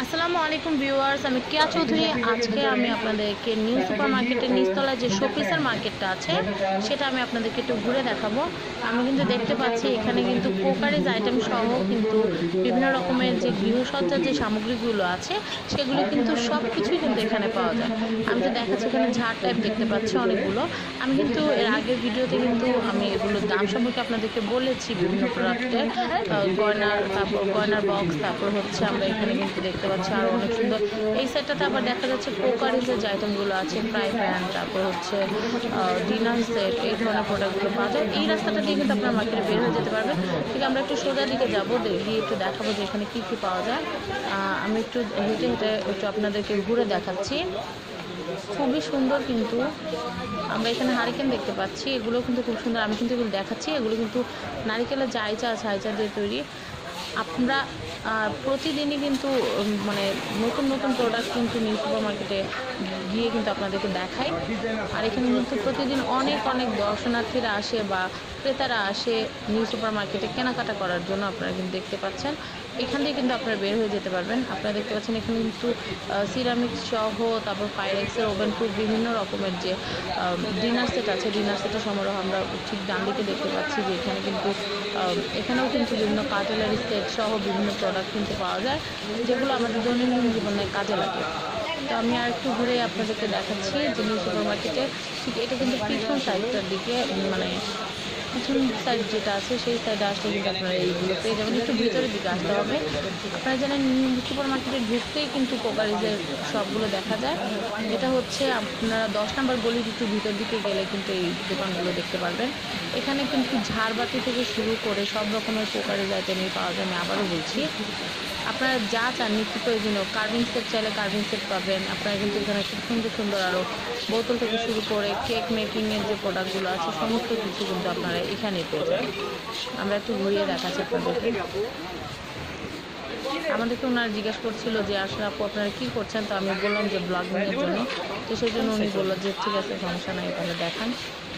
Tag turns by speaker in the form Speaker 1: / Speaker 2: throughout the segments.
Speaker 1: আসসালামু আলাইকুম ভিউয়ার্স, আমি কেয়া চৌধুরী। আজকে আমি আপনাদেরকে নিউ সুপার মার্কেটের নিচতলায় যে শোপিসের মার্কেটটা আছে সেটা আমি আপনাদেরকে একটু ঘুরে দেখাবো। আমি কিন্তু দেখতে পাচ্ছি এখানে কিন্তু কোকারিজ আইটেম সহ কিন্তু বিভিন্ন রকমের যে গৃহসজ্জার যে সামগ্রীগুলো আছে সেগুলো কিন্তু সব কিছুই কিন্তু এখানে পাওয়া যায়। আমি তো দেখাচ্ছি এখানে ঝাড় টাইপ দেখতে পাচ্ছি অনেকগুলো। আমি কিন্তু এর আগের ভিডিওতে কিন্তু আমি এগুলোর দাম সম্পর্কে আপনাদেরকে বলেছি, বিভিন্ন প্রোডাক্টের গয়নার, তারপর গয়নার বক্স, তারপর হচ্ছে আমরা এখানে কিন্তু দেখতে পাচ্ছি আরও অনেক সুন্দর। এই সেটটাতে আবার দেখা যাচ্ছে কোকারিজের যে আইটেমগুলো আছে, ফ্রাই প্যান, তারপর হচ্ছে ডিনার সেট, এই ধরনের প্রোডাক্টগুলো পাওয়া যায়। এই রাস্তাটা দিয়ে কিন্তু আপনার মার্কেটে বের হয়ে যেতে পারবেন। ঠিক আমরা একটু সোজা দিকে যাবো, গিয়ে একটু দেখাবো যে এখানে কী কী পাওয়া যায়। আমি একটু হেঁটে হেঁটে একটু আপনাদেরকে ঘুরে দেখাচ্ছি। খুবই সুন্দর, কিন্তু আমরা এখানে হারিকেন দেখতে পাচ্ছি, এগুলো কিন্তু খুব সুন্দর। আমি কিন্তু এগুলো দেখাচ্ছি, এগুলো কিন্তু নারিকেলের যে আইচা আছে, আইচা দিয়ে তৈরি। আমরা প্রতিদিনই কিন্তু মানে নতুন নতুন প্রোডাক্ট কিন্তু নিউ সুপার মার্কেটে গিয়ে কিন্তু আপনাদেরকে দেখাই। আর এখানে কিন্তু প্রতিদিন অনেক অনেক দর্শনার্থীরা আসে বা ক্রেতারা আসে নিউ সুপার মার্কেটে কেনাকাটা করার জন্য। আপনারা কিন্তু দেখতে পাচ্ছেন এখান থেকে কিন্তু আপনারা বের হয়ে যেতে পারবেন। আপনারা দেখতে পাচ্ছেন এখানে কিন্তু সিরামিক্স সহ, তারপর পাইরেক্সের ওভেন প্রুফ বিভিন্ন রকমের যে ডিনার সেট আছে, ডিনার সেটের সমারোহ আমরা ঠিক ডান দিকে দেখতে পাচ্ছি যে এখানে কিন্তু এখানেও কিন্তু বিভিন্ন কাটলারি সেট সহ বিভিন্ন প্রোডাক্ট কিন্তু পাওয়া যায়, যেগুলো আমাদের দৈনন্দিন জীবনে কাজে লাগে। তো আমি আর একটু ঘুরে আপনাদেরকে দেখাচ্ছি যে নিউ সুপার মার্কেটে ঠিক এটা কিন্তু পিছন সাইডটার দিকে, মানে পিছন সাইড যেটা আছে সেই সাইডে আসলে কিন্তু আপনারা এইগুলো পেয়ে যাবেন। একটু ভিতরের দিকে আসতে হবে। আপনারা জানেন নিউ সুপার মার্কেটে ঢুকতেই কিন্তু কোকারিজের সবগুলো দেখা যায়। এটা হচ্ছে আপনারা 10 নম্বর গলির একটু ভিতর দিকে গেলে কিন্তু এই দোকানগুলো দেখতে পারবেন। এখানে কিন্তু ঝাড়বাতি থেকে শুরু করে সব রকমের কোকারিজ আইটেমই পাওয়া যায়। আমি আবারও বলছি, আপনারা যা চান নিত্য প্রয়োজনীয় কার্ভিং সেট চাইলে কার্ভিং সেট পাবেন। আপনারা কিন্তু এখানে খুব সুন্দর সুন্দর আরও বোতল থেকে শুরু করে কেক মেকিংয়ের যে প্রোডাক্টগুলো আছে সমস্ত কিছু কিন্তু আপনারা এখানেই পেয়ে যান। আমরা একটু ঘুরিয়ে দেখাচ্ছি আপনাদেরকে। আমাদেরকে ওনারা জিজ্ঞাসা করছিল যে আসলে আপু আপনারা কী করছেন, তো আমি বললাম যে ব্লগিংয়ের জন্য। তো সেই জন্য উনি বললো যে ঠিক আছে, সমস্যা নাই, তাহলে দেখান।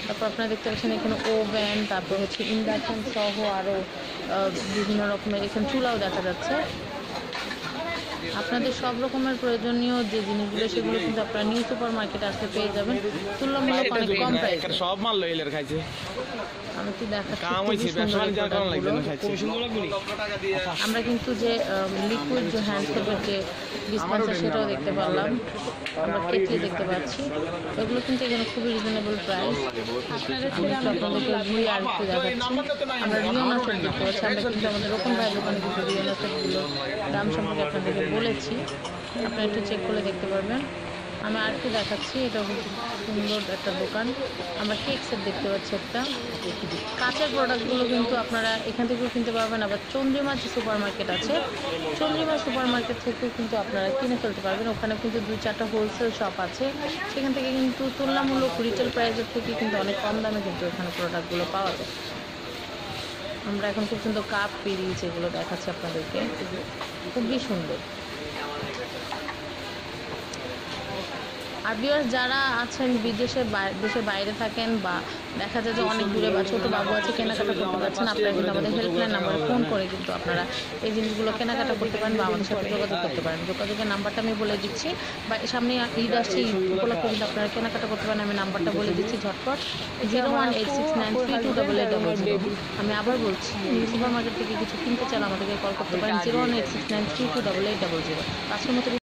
Speaker 1: তারপর আপনারা দেখতে পাচ্ছেন এখানে ওভেন, তারপর হচ্ছে ইন্ডাকশন সহ আরও বিভিন্ন রকমের এখানে চুলাও দেখা যাচ্ছে। আপনাদের সব রকমের প্রয়োজনীয় যে জিনিসগুলো সেগুলো কিন্তু আপনারা নিউ সুপার মার্কেটে আসলে পেয়ে যাবেন তুলনামূলক অনেক কম প্রাইসে।
Speaker 2: সব মাল লইলের খাইছে।
Speaker 1: আমি একটু দেখাচ্ছি। আমরা কিন্তু যে লিকুইড যে হ্যান্ড সোপের যে ডিসপেন্সার সেটাও দেখতে পারলাম, আমরা কেটলি দেখতে পাচ্ছি। এগুলো কিন্তু এখানে খুবই রিজনেবল প্রাইস। আপনাদেরকে ঘুরে আর একটু দেখাচ্ছি। আমরা রিওনা সেট দেখতে পাচ্ছি। আমরা কিন্তু আমাদের রকম ভাই দোকানে কিন্তু রিওনা সেটগুলো দাম সম্পর্কে আপনাদেরকে বলেছি, আপনারা একটু চেক করে দেখতে পারবেন। আমি আর একটু দেখাচ্ছি, এটা কিন্তু সুন্দর একটা দোকান। আমরা কেক সেট দেখতে পাচ্ছি একটা। কাঁচের প্রোডাক্টগুলো কিন্তু আপনারা এখান থেকেও কিনতে পারবেন। আবার চন্দ্রিমা যে সুপার মার্কেট আছে, চন্দ্রিমা সুপার মার্কেট থেকেও কিন্তু আপনারা কিনে ফেলতে পারবেন। ওখানে কিন্তু 2-4টা হোলসেল শপ আছে, সেখান থেকে কিন্তু তুলনামূলক রিটেল প্রাইসের থেকে কিন্তু অনেক কম দামে কিন্তু এখানে প্রোডাক্টগুলো পাওয়া যায়। আমরা এখন খুব সুন্দর কাপ পিরিচ এগুলো দেখাচ্ছি আপনাদেরকে, খুবই সুন্দর। আর ভিউয়ার্স যারা আছেন দেশের বাইরে থাকেন বা দেখা যায় যে অনেক দূরে বা ছোটো বাবু আছে, কেনাকাটা করতে পারছেন, আপনারা কিন্তু আমাদের হেল্পলাইন নাম্বারে ফোন করে কিন্তু আপনারা এই জিনিসগুলো কেনাকাটা করতে পারেন বা আমাদের সাথে যোগাযোগ করতে পারেন। যোগাযোগের নাম্বারটা আমি বলে দিচ্ছি, বা সামনে ঈদ আসছে, ঈদ উপলক্ষে কিন্তু আপনারা কেনাকাটা করতে পারেন। আমি নাম্বারটা বলে দিচ্ছি ঝটপট, 01869328800। আমি আবার বলছি, নিউ সুপার মার্কেট থেকে কিছু কিনতে চাইলে আমাদেরকে কল করতে পারেন 01869328800। আজকের মতো